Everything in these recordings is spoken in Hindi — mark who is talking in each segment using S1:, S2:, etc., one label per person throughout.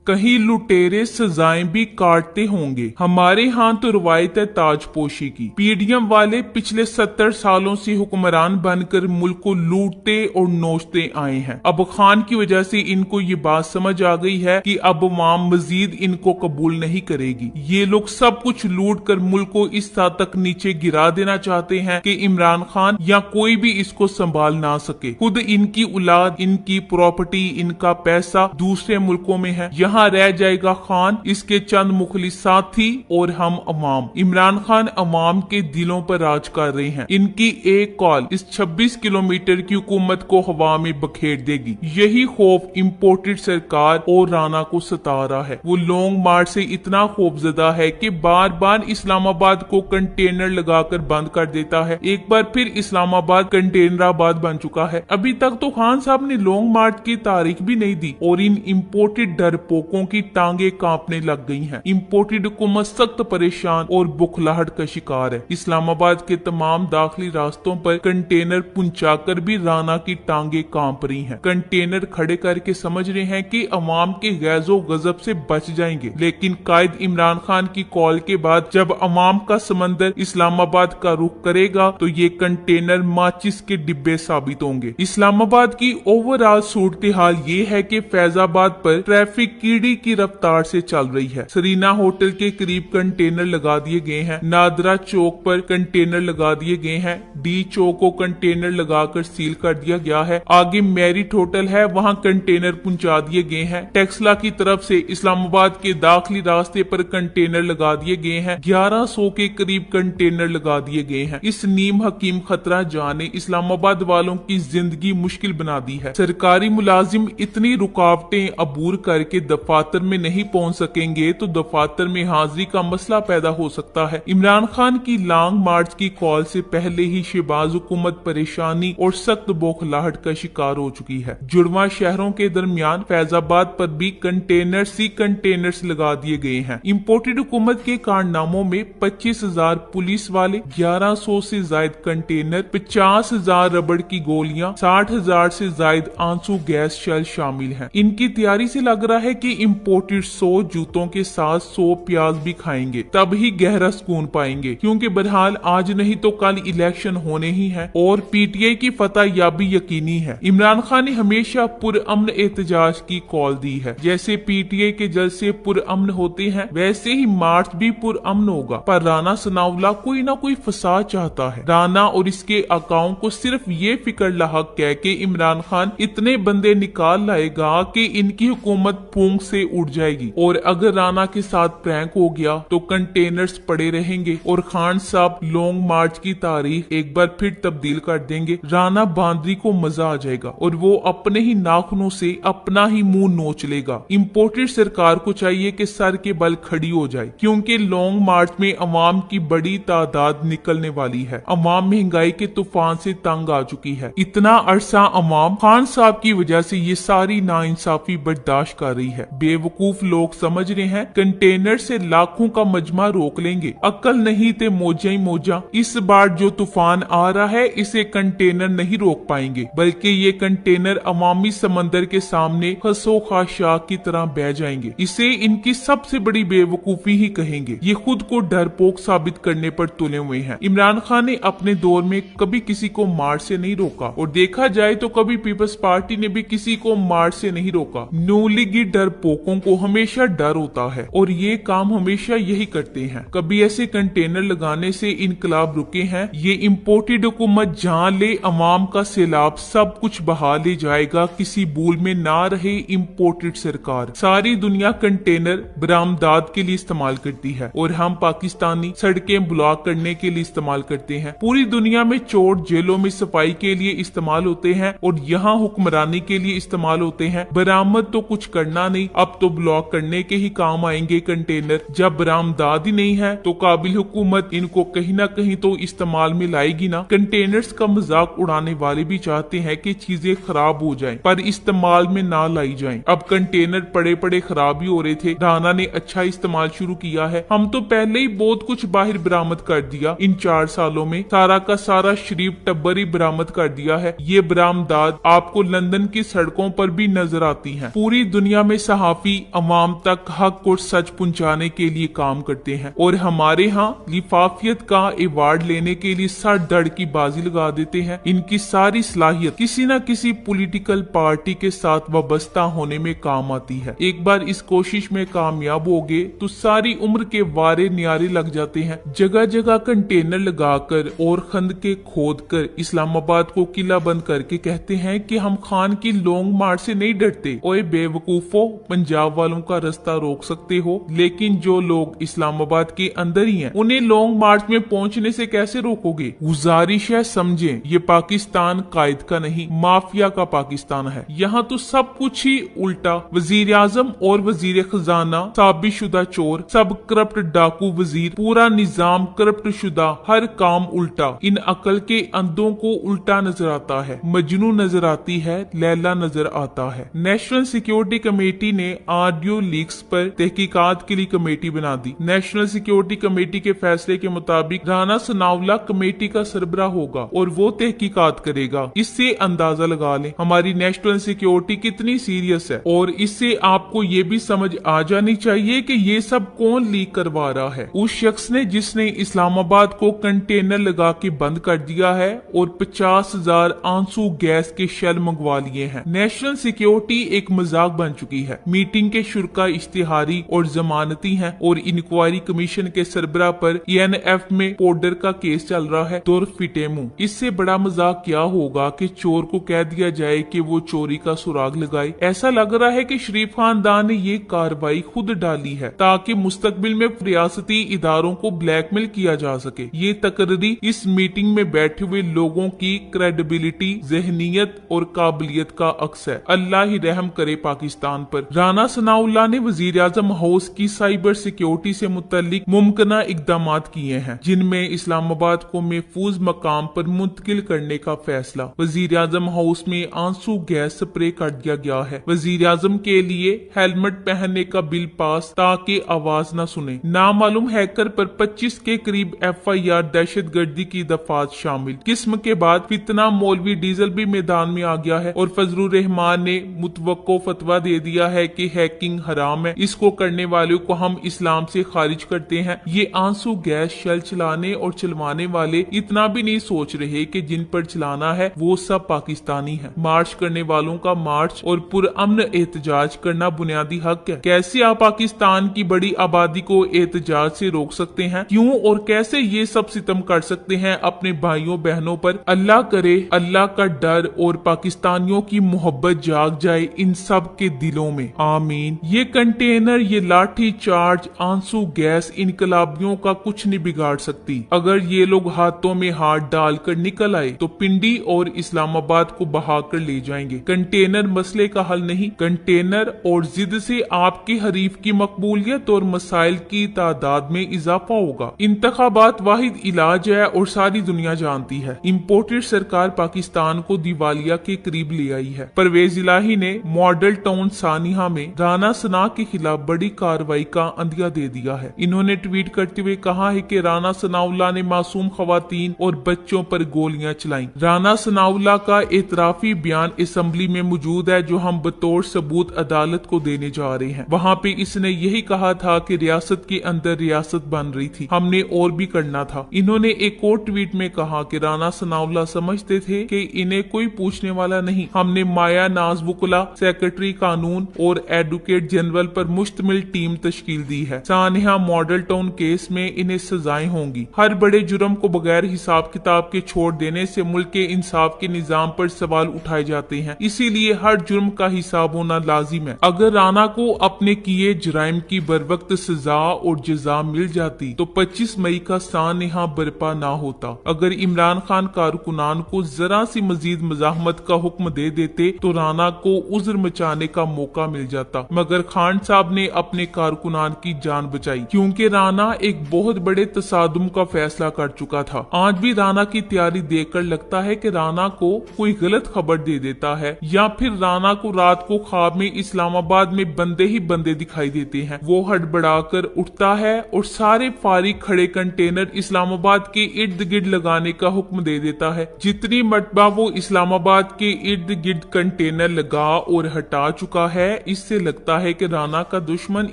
S1: कहीं लुटेरे सजाएं भी काटते होंगे। हमारे यहाँ तो रवायत है ताजपोशी की। पीडीएम वाले पिछले 70 सालों से हुक्मरान बनकर मुल्क को लूटते और नोचते आए हैं। अब खान की वजह से इनको ये बात समझ आ गई है कि अब अवाम मजीद इनको कबूल नहीं करेगी। ये लोग सब कुछ लूट कर मुल्क को इस हद तक नीचे गिरा देना चाहते हैं कि इमरान खान या कोई भी इसको संभाल ना सके। खुद इनकी औलाद, इनकी प्रॉपर्टी, इनका पैसा दूसरे मुल्कों में है। यहाँ रह जाएगा खान, इसके चंद मुखलिस साथी और हम अवाम। इमरान खान अवाम के दिलों पर राज कर रहे हैं। इनकी एक कॉल इस 26 किलोमीटर की हुकूमत को हवा में बखेर देगी। यही खौफ इम्पोर्टेड सरकार और राना को सता रहा है। वो लॉन्ग मार्च से इतना खौफजदा है कि बार बार इस्लामाबाद को कंटेनर लगाकर बंद कर देता है। एक बार फिर इस्लामाबाद कंटेनराबाद बन चुका है। अभी तक तो खान साहब ने लॉन्ग मार्च की तारीख भी नहीं दी और इन इम्पोर्टेड डरपोकों की टांगे कांपने लग गई हैं। इम्पोर्टेड हुकूमत सख्त परेशान और बुखलाहट का शिकार है। इस्लामाबाद के तमाम दाखिली रास्तों पर कंटेनर पहुंचाकर भी राना की टांगे कांप रही हैं। कंटेनर खड़े करके समझ रहे हैं कि अवाम के गैजो गजब से बच जाएंगे, लेकिन कायद इमरान खान की कॉल के बाद जब अवाम का समंदर इस्लामाबाद का रुख करेगा तो ये कंटेनर माचिस के डिब्बे साबित होंगे। इस्लामाबाद की ओवरऑल सूरत हाल ये है कि फैजाबाद पर ट्रैफिक कीड़ी की रफ्तार से चल रही है। सरीना होटल के करीब कंटेनर लगा दिए गए हैं। नादरा चौक पर कंटेनर लगा दिए गए हैं। डी चौक को कंटेनर लगाकर सील कर दिया गया है। आगे मैरिट होटल है, वहां कंटेनर पहुंचा दिए गए हैं। टेक्सला की तरफ से इस्लामाबाद के दाखिली रास्ते पर कंटेनर लगा दिए गए हैं। 1100 के करीब कंटेनर लगा दिए गए हैं। इस नीम हकीम खतरा जाने इस्लामाबाद वालों की जिंदगी मुश्किल बना दी है। सरकारी मुलाजिम इतनी रुकावटें अबूर करके दफातर में नहीं पहुंच सकेंगे तो दफातर में हाजिरी का मसला पैदा हो सकता है। इमरान खान की लॉन्ग मार्च की कॉल से पहले ही शहबाज हुकूमत परेशानी और सख्त बौखलाहट का शिकार हो चुकी है। जुड़वा शहरों के दरमियान फैजाबाद पर भी कंटेनर्स लगा दिए गए हैं। इम्पोर्टेड हुकूमत के कारनामों में 25,000 पुलिस वाले, 1100 से जायद कंटेनर, 50,000 रबड़ की गोलियां, 60,000 से जायद आंसू गैस शेल शामिल हैं। इनकी तैयारी से लग रहा है कि इम्पोर्टेड 100 जूतों के साथ 100 प्याज भी खाएंगे, तब ही गहरा सुकून पाएंगे। क्योंकि बहरहाल आज नहीं तो कल इलेक्शन होने ही है और पीटीआई की फतह याबी यकीनी है। इमरान खान ने हमेशा पुरअमन एहतजाज की कॉल दी है। जैसे पीटीआई के जलसे पुरअमन होते हैं वैसे ही मार्च भी पुरअमन होगा। पर राना सनाउल्लाह कोई ना कोई फसाद चाहता है। राना और इसके अकाउंट को सिर्फ ये फिक्र लाहक कह के इमरान खान इतने बंदे निकाल लाएगा कि इनकी हुकूमत फूंक से उड़ जाएगी। और अगर राना के साथ प्रैंक हो गया तो कंटेनर्स पड़े रहेंगे और खान साहब लॉन्ग मार्च की तारीख एक बार फिर तब्दील कर देंगे। राना बांदरी को मजा आ जाएगा और वो अपने ही नाखूनों से अपना ही मुंह नोच लेगा। इम्पोर्टेड सरकार को चाहिए कि सर के बल खड़ी हो जाए, क्योंकि लॉन्ग मार्च में अवाम की बड़ी तादाद निकलने वाली है। अवाम महंगाई के तूफान से तंग आ चुकी है। इतना अरसा अवाम खान साहब की वजह से ये सारी नाइंसाफी बर्दाश्त कर रही है। बेवकूफ लोग समझ रहे हैं कंटेनर से लाखों का मजमा रोक लेंगे। अक्ल नहीं ते मौजा ही मौजा। इस बार जो तूफान आ रहा है इसे कंटेनर नहीं रोक पाएंगे, बल्कि ये कंटेनर अवामी समंदर के सामने खसो खाशाह की तरह बह जाएंगे। इसे इनकी सबसे बड़ी बेवकूफी ही कहेंगे। ये खुद को डरपोक साबित करने पर तुले हुए हैं। इमरान खान ने अपने दौर में कभी किसी को मार्च से नहीं रोका और देखा जाए तो कभी पीपल्स पार्टी ने भी किसी को मार्च से नहीं रोका। न्यूलीगी डरपोकों को हमेशा डर होता है और ये काम हमेशा यही करते हैं। कभी ऐसे कंटेनर लगाने से इनकलाब रुके हैं। ये इम्पोर्टेड हुकूमत जहाँ ले अवाम का सैलाब सब कुछ बहा ले जाएगा। किसी भूल में ना रहे इम्पोर्टेड सरकार। सारी दुनिया कंटेनर बरामदात के लिए इस्तेमाल करती है और हम पाकिस्तानी सड़कें ब्लॉक करने के लिए इस्तेमाल करते हैं। पूरी दुनिया में चोर जेलों में सफाई के लिए इस्तेमाल होते हैं और यहाँ हुक्मरानी के लिए इस्तेमाल होते हैं। बरामद तो कुछ करना नहीं, अब तो ब्लॉक करने के ही काम आएंगे कंटेनर। जब बरामदाद ही नहीं है तो काबिल हुकूमत इनको कहीं ना कहीं तो इस्तेमाल में लाएगी ना। कंटेनर्स का मजाक उड़ाने वाले भी चाहते हैं कि चीजें खराब हो जाएं पर इस्तेमाल में ना लाई जाएं। अब कंटेनर पड़े पड़े खराब ही हो रहे थे। राना ने अच्छा इस्तेमाल शुरू किया है। हम तो पहले ही बहुत कुछ बाहर बरामद कर दिया। इन 4 सालों में सारा का सारा शरीफ टब्बर ही बरामद कर दिया है। ये बरामदात आपको लंदन की सड़कों पर भी नजर आती हैं। पूरी दुनिया में सहाफी अवाम तक हक और सच पहुंचाने के लिए काम करते हैं और हमारे यहाँ लिफाफियत का अवार्ड लेने के लिए सर धड़ की बाजी लगा देते हैं। इनकी सारी सलाहियत किसी न किसी पॉलिटिकल पार्टी के साथ वाबस्ता होने में काम आती है। एक बार इस कोशिश में कामयाब हो गए तो सारी उम्र के वारे न्यारे लग जाते हैं। जगह जगह कंटेनर लगाकर और खंदके खोदकर इस्लामाबाद को किला बंद करके कहते हैं कि हम खान की लॉन्ग मार्च से नहीं डरते। ओए बेवकूफो, पंजाब वालों का रास्ता रोक सकते हो, लेकिन जो लोग इस्लामाबाद के अंदर ही हैं, उन्हें लॉन्ग मार्च में पहुंचने से कैसे रोकोगे? गुजारिश है समझें, ये पाकिस्तान कायद का नहीं, माफिया का पाकिस्तान है। यहाँ तो सब कुछ ही उल्टा। वजीर आजम और वजीर खजाना साबित शुदा चोर, सब करप्ट डाकू वजीर, पूरा निजाम करप्ट शुदा, हर काम उल्टा। इन अकल के अंधों को उल्टा नजर आता है। मजनू नजर आती है, लैला नजर आता है। नेशनल सिक्योरिटी कमेटी ने ऑडियो लीक्स पर तहकीकात के लिए कमेटी बना दी। नेशनल सिक्योरिटी कमेटी के फैसले के मुताबिक राना सनाउल्लाह कमेटी का सरबराह होगा और वो तहकीकात करेगा। इससे अंदाजा लगा लें हमारी नेशनल सिक्योरिटी कितनी सीरियस है। और इससे आपको ये भी समझ आ जानी चाहिए कि ये सब कौन लीक करवा रहा है। उस शख्स ने जिसने इस्लामाबाद को कंटेनर लगा के बंद कर दिया है और 50,000 आंसू गैस के शेल मंगवा लिए हैं। नेशनल सिक्योरिटी एक मजाक बन चुकी है। मीटिंग के शुरा इश्तिहारी और जमानती हैं और इंक्वायरी कमीशन के सरबराह पर ENF में पाउडर का केस चल रहा है। दुर फिटे मुंह, इससे बड़ा मजाक क्या होगा कि चोर को कह दिया जाए कि वो चोरी का सुराग लगाए। ऐसा लग रहा है कि शरीफ खानदान ने ये कार्रवाई खुद डाली है ताकि मुस्तकबिल में रियासती इदारों को ब्लैकमेल किया जा सके। ये तकरीरी इस मीटिंग में बैठे हुए लोगों की क्रेडिबिलिटी, जहनियत और काबिलियत का अक्स है। अल्लाह ही रहम करे पाकिस्तान पर। राना सनाउल्लाह ने वजीर आजम हाउस की साइबर सिक्योरिटी से मुतल्लिक मुमकिना इकदाम किए हैं, जिनमें इस्लामाबाद को महफूज मकाम पर मुंतकिल करने का फैसला। वजीर आजम हाउस में आंसू गैस स्प्रे कर दिया गया है। वजीर आजम के लिए हेलमेट पहनने का बिल पास ताकि आवाज न सुने। नामालूम हैकर पर 25 के करीब FIR, दहशतगर्दी की दफात शामिल। किस्म के बाद फितना मौलवी डीजल भी मैदान में आ गया है और फजलुर रहमान ने मुतवक्को फतवा दे दिया है कि हैकिंग हराम है, इसको करने वालों को हम इस्लाम से खारिज करते हैं। ये आंसू गैस शेल चलाने और चलवाने वाले इतना भी नहीं सोच रहे कि जिन पर चलाना है वो सब पाकिस्तानी है। मार्च करने वालों का मार्च और पुरअमन एहतजाज करना बुनियादी हक है। कैसे आप पाकिस्तान की बड़ी आबादी को एहतजाज से रोक सकते हैं? क्यों और कैसे ये सब सितम कर सकते हैं अपने भाइयों बहनों पर? अल्लाह करे अल्लाह का डर और पाकिस्तानियों की मोहब्बत जाग जाए इन सब के दिलों में, आमीन। ये कंटेनर, ये लाठी चार्ज, आंसू गैस इनकलाबियों का कुछ नहीं बिगाड़ सकती। अगर ये लोग हाथों में हाथ डालकर निकल आए तो पिंडी और इस्लामाबाद को बहा कर ले जाएंगे। कंटेनर मसले का हल नहीं, कंटेनर और जिद से आपकी हरीफ की मकबूलियत और मसाइल की तादाद में इजाफा होगा। इंतखाबात वाहिद इलाज है और सारी दुनिया जानती है। इम्पोर्टेड सरकार पाकिस्तान को दिवालिया के करीब ले आई है। परवेज इलाही ने मॉडल टाउन सानिहा में राना सना के खिलाफ बड़ी कार्रवाई का अंदिया दे दिया है। इन्होंने ट्वीट करते हुए कहा है कि राना सनाउल्लाह ने मासूम खवातीन और बच्चों पर गोलियां चलाई। राना सनाउल्लाह का एतराफी बयान असेंबली में मौजूद है जो हम बतौर सबूत अदालत को देने जा रहे हैं। वहाँ पे इसने यही कहा था कि रियासत के अंदर रियासत बन रही थी, हमने और भी करना था। इन्होंने एक और ट्वीट में कहा कि राना सनाउल्लाह समझते थे कि इन्हें कोई पूछने वाला नहीं। हमने माया नाज वकुला, सेक्रेटरी कानून और एडवोकेट जनरल पर मुश्तमिल टीम तश्कील दी है। सानिहा मॉडल टाउन केस में इन्हें सजाएं होंगी। हर बड़े जुर्म को बगैर हिसाब किताब के छोड़ देने से मुल्क के इंसाफ के निजाम पर सवाल उठाए जाते हैं, इसीलिए हर जुर्म का हिसाब होना लाजिम है। अगर राना को अपने किए जुराइम की बरवक्त सजा और जजा मिल जाती तो 25 मई का सानिहा बर्पा ना होता। अगर इमरान खान कारकुनान को जरा सी मजीद मजाहमत का हुक्म दे देते तो राना को उज्र मचाने का मौका मिल जाता, मगर खान साहब ने अपने कारकुनान की जान बचाई क्योंकि राना एक बहुत बड़े तसादुम का फैसला कर चुका था। आज भी राना की तैयारी देखकर लगता है कि राना को कोई गलत खबर दे देता है या फिर राना को रात को ख्वाब में इस्लामाबाद में बंदे ही बंदे दिखाई देते हैं। वो हड़बड़ाकर उठता है और सारे फारिग खड़े कंटेनर इस्लामाबाद के इर्द गिर्द लगाने का हुक्म दे देता है। जितनी मरतबा वो इस्लामाबाद के इर्द गिर्द कंटेनर लगा और हटा चुका है, इससे लगता है कि राना का दुश्मन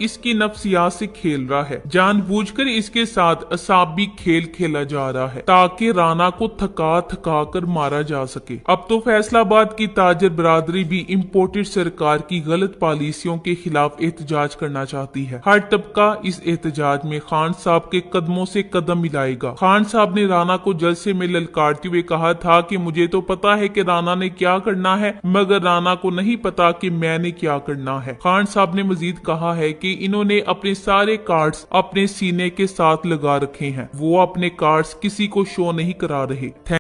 S1: इसकी नफ्सियात से खेल रहा है। जानबूझकर इसके साथ असाबी खेल खेला जा रहा है ताकि राना को थका थका कर मारा जा सके। अब तो फैसलाबाद की ताजर बरादरी भी इम्पोर्टेड सरकार की गलत पॉलिसियों के खिलाफ एहतजाज करना चाहती है। हर तबका इस एहतजाज में खान साहब के कदमों से कदम मिलाएगा। खान साहब ने राना को जलसे में ललकारते हुए कहा था कि मुझे तो पता है कि राना ने क्या करना है, मगर राना को नहीं पता कि मैंने क्या करना है। खान साहब ने मजीद कहा है कि इन्होंने अपने सारे कार्ड्स अपने सीने के साथ लगा रखे हैं, वो अपने कार्ड्स किसी को शो नहीं करा रहे।